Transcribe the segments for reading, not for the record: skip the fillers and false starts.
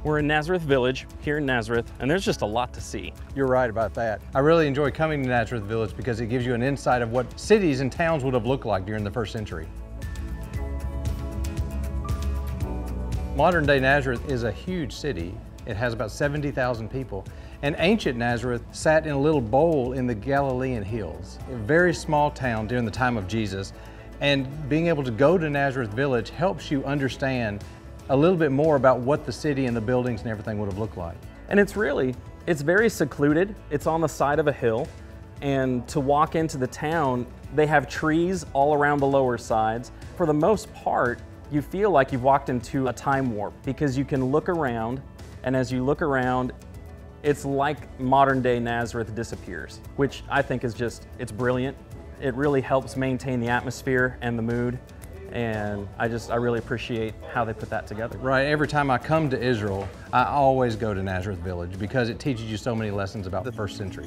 We're in Nazareth Village, here in Nazareth, and there's just a lot to see. You're right about that. I really enjoy coming to Nazareth Village because it gives you an insight of what cities and towns would have looked like during the first century. Modern day Nazareth is a huge city. It has about 70,000 people. And ancient Nazareth sat in a little bowl in the Galilean hills, a very small town during the time of Jesus. And being able to go to Nazareth Village helps you understand a little bit more about what the city and the buildings and everything would have looked like. And it's very secluded. It's on the side of a hill. And to walk into the town, they have trees all around the lower sides. For the most part, you feel like you've walked into a time warp because you can look around, and as you look around, it's like modern day Nazareth disappears, which I think is it's brilliant. It really helps maintain the atmosphere and the mood, and I really appreciate how they put that together. Right, every time I come to Israel, I always go to Nazareth Village because it teaches you so many lessons about the first century.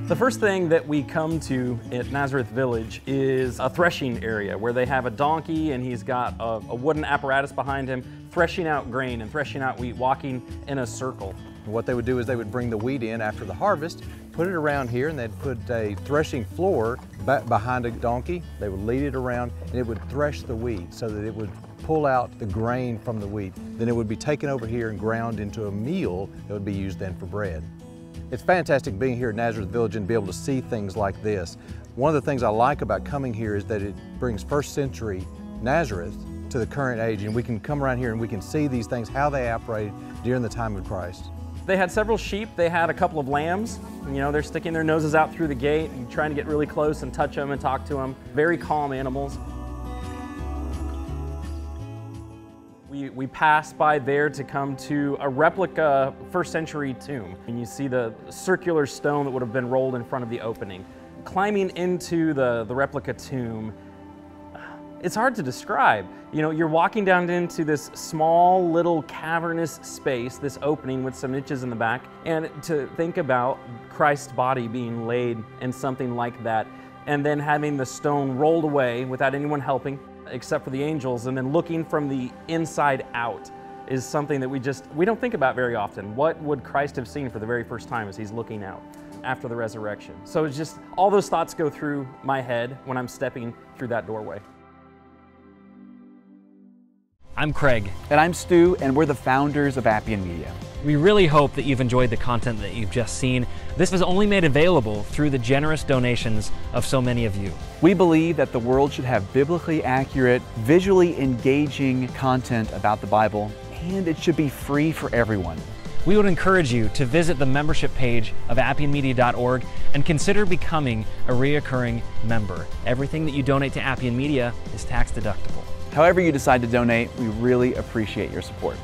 The first thing that we come to at Nazareth Village is a threshing area where they have a donkey and he's got a wooden apparatus behind him threshing out grain and threshing out wheat, walking in a circle. What they would do is they would bring the wheat in after the harvest, put it around here, and they'd put a threshing floor back behind a donkey. They would lead it around and it would thresh the wheat so that it would pull out the grain from the wheat. Then it would be taken over here and ground into a meal that would be used then for bread. It's fantastic being here at Nazareth Village and be able to see things like this. One of the things I like about coming here is that it brings first century Nazareth to the current age, and we can come around here and we can see these things, how they operated during the time of Christ. They had several sheep, they had a couple of lambs. You know, they're sticking their noses out through the gate and trying to get really close and touch them and talk to them. Very calm animals. We passed by there to come to a replica first century tomb. And you see the circular stone that would have been rolled in front of the opening. Climbing into the replica tomb, it's hard to describe. You know, you're walking down into this small little cavernous space, this opening with some niches in the back, and to think about Christ's body being laid in something like that, and then having the stone rolled away without anyone helping, except for the angels, and then looking from the inside out is something that we don't think about very often. What would Christ have seen for the very first time as he's looking out after the resurrection? So it's just, all those thoughts go through my head when I'm stepping through that doorway. I'm Craig. And I'm Stu, and we're the founders of Appian Media. We really hope that you've enjoyed the content that you've just seen. This was only made available through the generous donations of so many of you. We believe that the world should have biblically accurate, visually engaging content about the Bible, and it should be free for everyone. We would encourage you to visit the membership page of appianmedia.org and consider becoming a reoccurring member. Everything that you donate to Appian Media is tax deductible. However you decide to donate, we really appreciate your support.